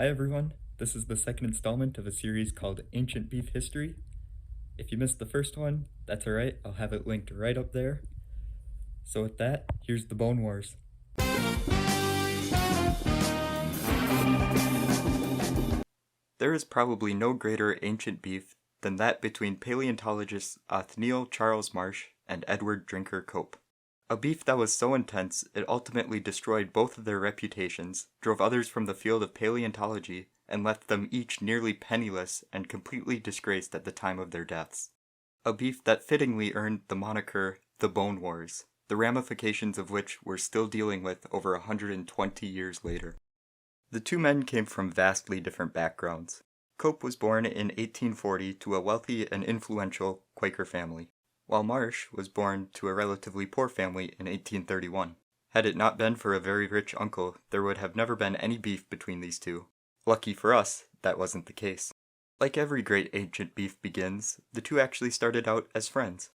Hi everyone, this is the second installment of a series called Ancient Beef History. If you missed the first one, that's alright, I'll have it linked right up there. So with that, here's the Bone Wars. There is probably no greater ancient beef than that between paleontologists Othniel Charles Marsh and Edward Drinker Cope. A beef that was so intense it ultimately destroyed both of their reputations, drove others from the field of paleontology, and left them each nearly penniless and completely disgraced at the time of their deaths. A beef that fittingly earned the moniker the Bone Wars, the ramifications of which we're still dealing with over 120 years later. The two men came from vastly different backgrounds. Cope was born in 1840 to a wealthy and influential Quaker family, while Marsh was born to a relatively poor family in 1831. Had it not been for a very rich uncle, there would have never been any beef between these two. Lucky for us, that wasn't the case. Like every great ancient beef begins, the two actually started out as friends.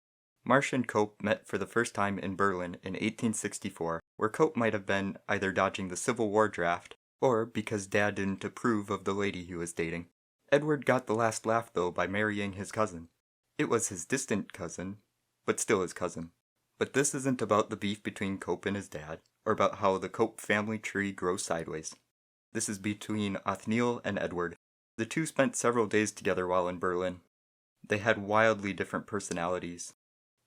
Marsh and Cope met for the first time in Berlin in 1864, where Cope might have been either dodging the Civil War draft, or because Dad didn't approve of the lady he was dating. Edward got the last laugh though by marrying his cousin. It was his distant cousin, but still his cousin. But this isn't about the beef between Cope and his dad, or about how the Cope family tree grows sideways. This is between Othniel and Edward. The two spent several days together while in Berlin. They had wildly different personalities.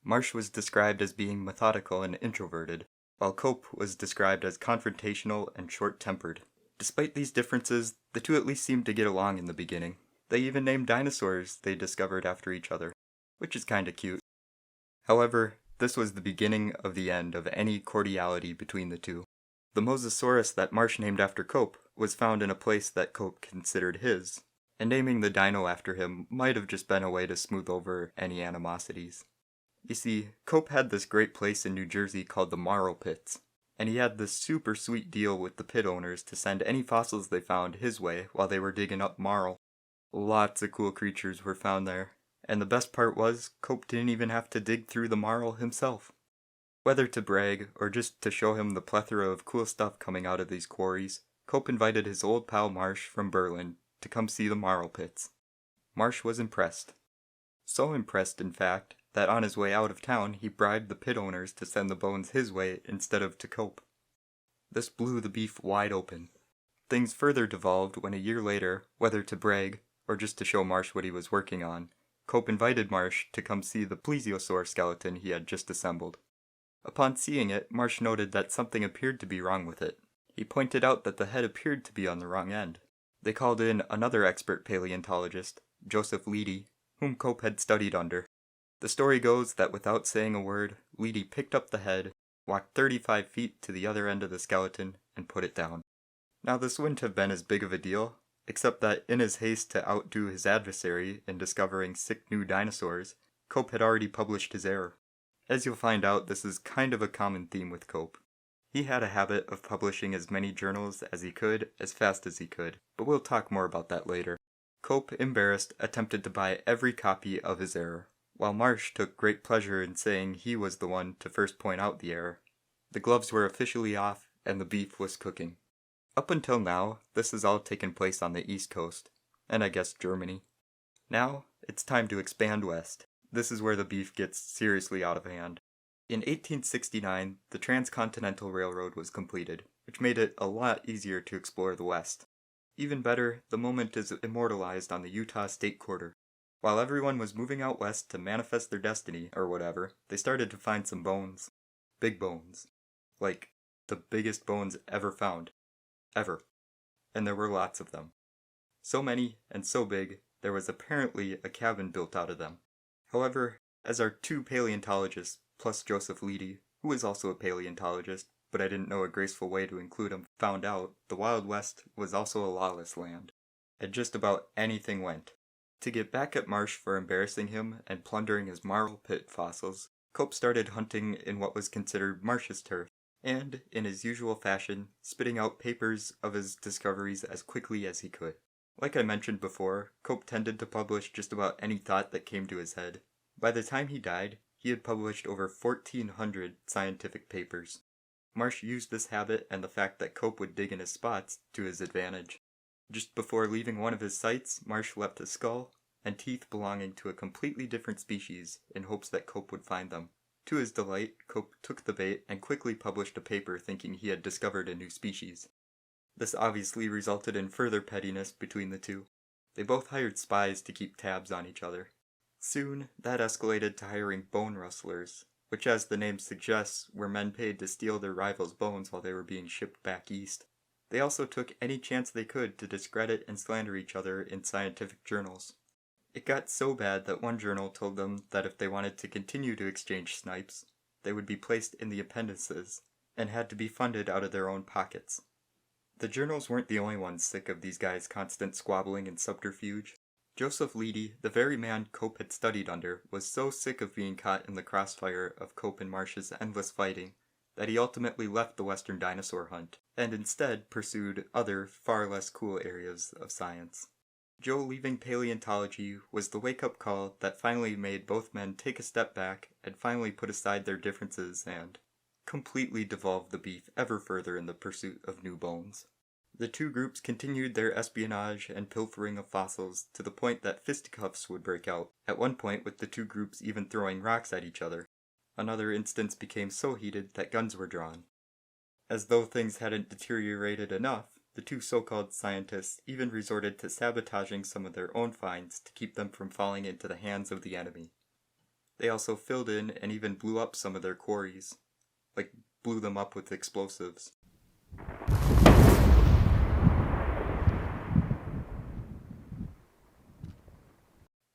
Marsh was described as being methodical and introverted, while Cope was described as confrontational and short-tempered. Despite these differences, the two at least seemed to get along in the beginning. They even named dinosaurs they discovered after each other, which is kinda cute. However, this was the beginning of the end of any cordiality between the two. The Mosasaurus that Marsh named after Cope was found in a place that Cope considered his, and naming the dino after him might have just been a way to smooth over any animosities. You see, Cope had this great place in New Jersey called the Marl Pits, and he had this super sweet deal with the pit owners to send any fossils they found his way while they were digging up marl. Lots of cool creatures were found there, and the best part was, Cope didn't even have to dig through the marl himself. Whether to brag, or just to show him the plethora of cool stuff coming out of these quarries, Cope invited his old pal Marsh from Berlin to come see the marl pits. Marsh was impressed. So impressed, in fact, that on his way out of town he bribed the pit owners to send the bones his way instead of to Cope. This blew the beef wide open. Things further devolved when a year later, whether to brag, or just to show Marsh what he was working on, Cope invited Marsh to come see the plesiosaur skeleton he had just assembled. Upon seeing it, Marsh noted that something appeared to be wrong with it. He pointed out that the head appeared to be on the wrong end. They called in another expert paleontologist, Joseph Leidy, whom Cope had studied under. The story goes that without saying a word, Leidy picked up the head, walked 35 feet to the other end of the skeleton, and put it down. Now this wouldn't have been as big of a deal, except that in his haste to outdo his adversary in discovering sick new dinosaurs, Cope had already published his error. As you'll find out, this is kind of a common theme with Cope. He had a habit of publishing as many journals as he could, as fast as he could, but we'll talk more about that later. Cope, embarrassed, attempted to buy every copy of his error, while Marsh took great pleasure in saying he was the one to first point out the error. The gloves were officially off, and the beef was cooking. Up until now, this has all taken place on the East Coast, and I guess Germany. Now, it's time to expand west. This is where the beef gets seriously out of hand. In 1869, the Transcontinental Railroad was completed, which made it a lot easier to explore the West. Even better, the moment is immortalized on the Utah State Quarter. While everyone was moving out west to manifest their destiny, or whatever, they started to find some bones. Big bones. Like, the biggest bones ever found. Ever. And there were lots of them. So many, and so big, there was apparently a cabin built out of them. However, as our two paleontologists, plus Joseph Leidy, who is also a paleontologist, but I didn't know a graceful way to include him, found out, the Wild West was also a lawless land. And just about anything went. To get back at Marsh for embarrassing him and plundering his marl pit fossils, Cope started hunting in what was considered Marsh's turf, and, in his usual fashion, spitting out papers of his discoveries as quickly as he could. Like I mentioned before, Cope tended to publish just about any thought that came to his head. By the time he died, he had published over 1,400 scientific papers. Marsh used this habit and the fact that Cope would dig in his spots to his advantage. Just before leaving one of his sites, Marsh left a skull and teeth belonging to a completely different species in hopes that Cope would find them. To his delight, Cope took the bait and quickly published a paper thinking he had discovered a new species. This obviously resulted in further pettiness between the two. They both hired spies to keep tabs on each other. Soon, that escalated to hiring bone rustlers, which as the name suggests, were men paid to steal their rivals' bones while they were being shipped back east. They also took any chance they could to discredit and slander each other in scientific journals. It got so bad that one journal told them that if they wanted to continue to exchange snipes, they would be placed in the appendices and had to be funded out of their own pockets. The journals weren't the only ones sick of these guys' constant squabbling and subterfuge. Joseph Leidy, the very man Cope had studied under, was so sick of being caught in the crossfire of Cope and Marsh's endless fighting that he ultimately left the western dinosaur hunt, and instead pursued other, far less cool areas of science. Joe leaving paleontology was the wake-up call that finally made both men take a step back and finally put aside their differences and completely devolve the beef ever further in the pursuit of new bones. The two groups continued their espionage and pilfering of fossils to the point that fisticuffs would break out, at one point with the two groups even throwing rocks at each other. Another instance became so heated that guns were drawn. As though things hadn't deteriorated enough, the two so-called scientists even resorted to sabotaging some of their own finds to keep them from falling into the hands of the enemy. They also filled in and even blew up some of their quarries, like blew them up with explosives.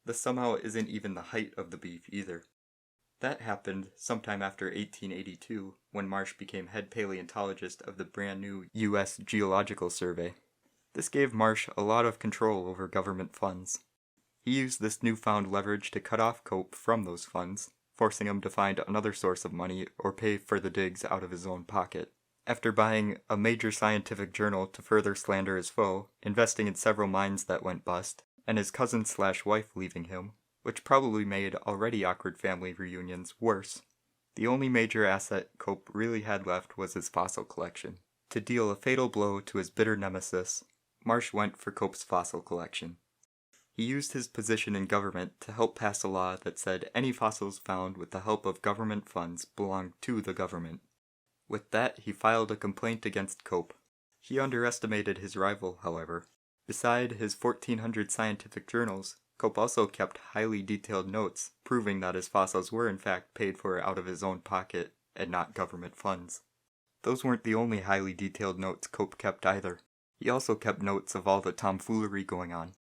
This somehow isn't even the height of the beef either. That happened sometime after 1882, when Marsh became head paleontologist of the brand new U.S. Geological Survey. This gave Marsh a lot of control over government funds. He used this newfound leverage to cut off Cope from those funds, forcing him to find another source of money or pay for the digs out of his own pocket. After buying a major scientific journal to further slander his foe, investing in several mines that went bust, and his cousin/wife leaving him, which probably made already awkward family reunions worse, the only major asset Cope really had left was his fossil collection. To deal a fatal blow to his bitter nemesis, Marsh went for Cope's fossil collection. He used his position in government to help pass a law that said any fossils found with the help of government funds belonged to the government. With that, he filed a complaint against Cope. He underestimated his rival, however. Beside his 1,400 scientific journals, Cope also kept highly detailed notes, proving that his fossils were in fact paid for out of his own pocket and not government funds. Those weren't the only highly detailed notes Cope kept either. He also kept notes of all the tomfoolery going on.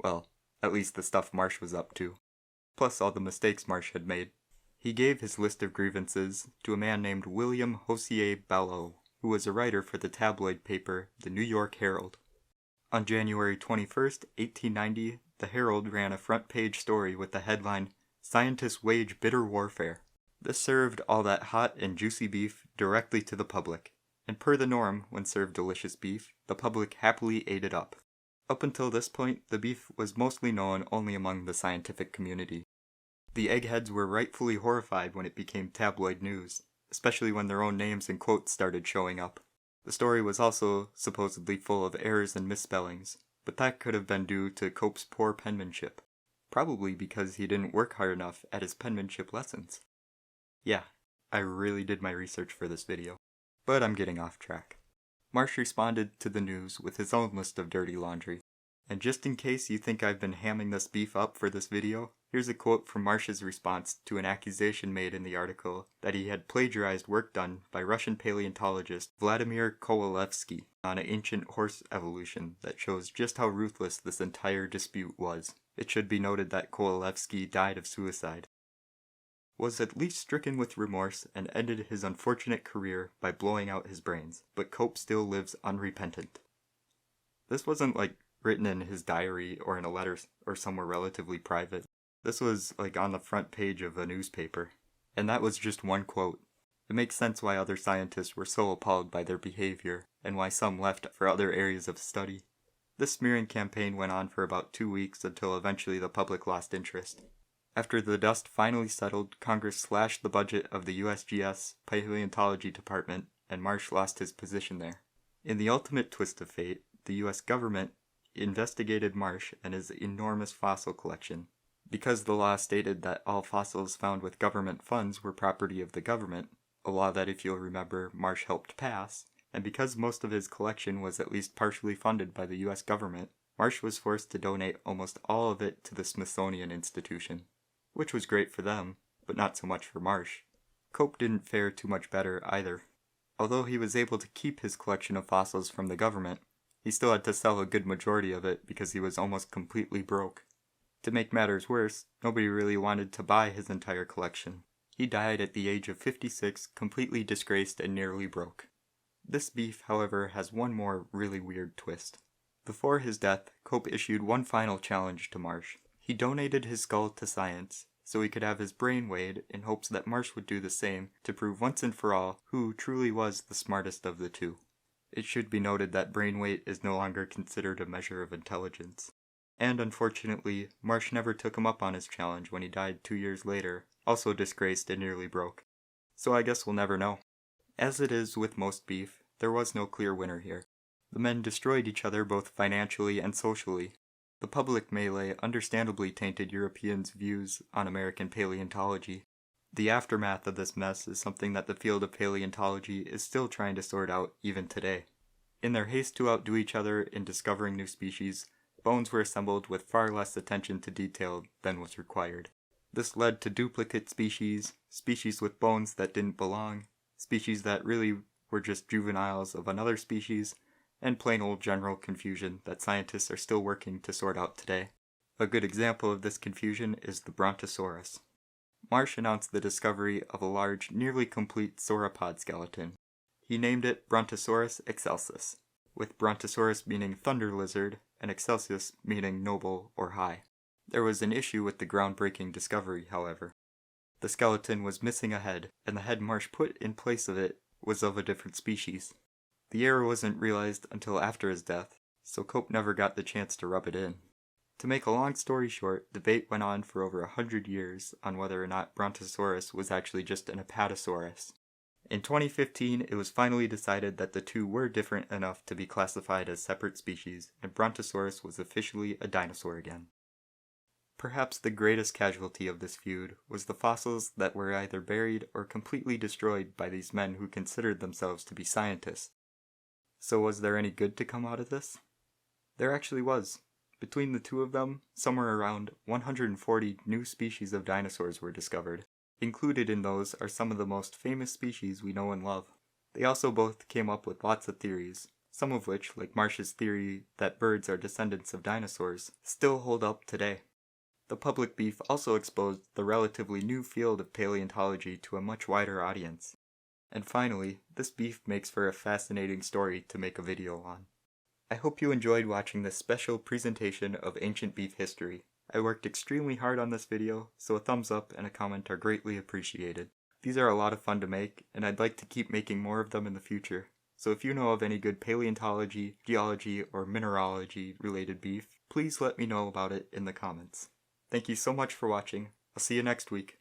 Well, at least the stuff Marsh was up to. Plus all the mistakes Marsh had made. He gave his list of grievances to a man named William Hosier Ballot, who was a writer for the tabloid paper The New York Herald. On January 21st, 1890, the Herald ran a front-page story with the headline, "Scientists Wage Bitter Warfare." This served all that hot and juicy beef directly to the public, and per the norm, when served delicious beef, the public happily ate it up. Up until this point, the beef was mostly known only among the scientific community. The eggheads were rightfully horrified when it became tabloid news, especially when their own names and quotes started showing up. The story was also supposedly full of errors and misspellings, but that could have been due to Cope's poor penmanship. Probably because he didn't work hard enough at his penmanship lessons. Yeah, I really did my research for this video. But I'm getting off track. Marsh responded to the news with his own list of dirty laundry. And just in case you think I've been hamming this beef up for this video, here's a quote from Marsh's response to an accusation made in the article that he had plagiarized work done by Russian paleontologist Vladimir Kowalewski on an ancient horse evolution that shows just how ruthless this entire dispute was. It should be noted that Kowalewski died of suicide. Was at least stricken with remorse and ended his unfortunate career by blowing out his brains, but Cope still lives unrepentant. This wasn't written in his diary or in a letter or somewhere relatively private. This was on the front page of a newspaper. And that was just one quote. It makes sense why other scientists were so appalled by their behavior, and why some left for other areas of study. This smearing campaign went on for about 2 weeks until eventually the public lost interest. After the dust finally settled, Congress slashed the budget of the USGS Paleontology Department, and Marsh lost his position there. In the ultimate twist of fate, the US government investigated Marsh and his enormous fossil collection. Because the law stated that all fossils found with government funds were property of the government, a law that, if you'll remember, Marsh helped pass, and because most of his collection was at least partially funded by the US government, Marsh was forced to donate almost all of it to the Smithsonian Institution, which was great for them, but not so much for Marsh. Cope didn't fare too much better either. Although he was able to keep his collection of fossils from the government, he still had to sell a good majority of it because he was almost completely broke. To make matters worse, nobody really wanted to buy his entire collection. He died at the age of 56, completely disgraced and nearly broke. This beef, however, has one more really weird twist. Before his death, Cope issued one final challenge to Marsh. He donated his skull to science, so he could have his brain weighed in hopes that Marsh would do the same to prove once and for all who truly was the smartest of the two. It should be noted that brain weight is no longer considered a measure of intelligence. And unfortunately, Marsh never took him up on his challenge when he died 2 years later, also disgraced and nearly broke. So I guess we'll never know. As it is with most beef, there was no clear winner here. The men destroyed each other both financially and socially. The public melee understandably tainted Europeans' views on American paleontology. The aftermath of this mess is something that the field of paleontology is still trying to sort out even today. In their haste to outdo each other in discovering new species, bones were assembled with far less attention to detail than was required. This led to duplicate species, species with bones that didn't belong, species that really were just juveniles of another species, and plain old general confusion that scientists are still working to sort out today. A good example of this confusion is the Brontosaurus. Marsh announced the discovery of a large, nearly complete sauropod skeleton. He named it Brontosaurus excelsus, with Brontosaurus meaning thunder lizard and excelsus meaning noble or high. There was an issue with the groundbreaking discovery, however. The skeleton was missing a head, and the head Marsh put in place of it was of a different species. The error wasn't realized until after his death, so Cope never got the chance to rub it in. To make a long story short, debate went on for over 100 years on whether or not Brontosaurus was actually just an Apatosaurus. In 2015, it was finally decided that the two were different enough to be classified as separate species, and Brontosaurus was officially a dinosaur again. Perhaps the greatest casualty of this feud was the fossils that were either buried or completely destroyed by these men who considered themselves to be scientists. So was there any good to come out of this? There actually was. Between the two of them, somewhere around 140 new species of dinosaurs were discovered. Included in those are some of the most famous species we know and love. They also both came up with lots of theories, some of which, like Marsh's theory that birds are descendants of dinosaurs, still hold up today. The public beef also exposed the relatively new field of paleontology to a much wider audience. And finally, this beef makes for a fascinating story to make a video on. I hope you enjoyed watching this special presentation of ancient beef history. I worked extremely hard on this video, so a thumbs up and a comment are greatly appreciated. These are a lot of fun to make, and I'd like to keep making more of them in the future. So if you know of any good paleontology, geology, or mineralogy related beef, please let me know about it in the comments. Thank you so much for watching. I'll see you next week.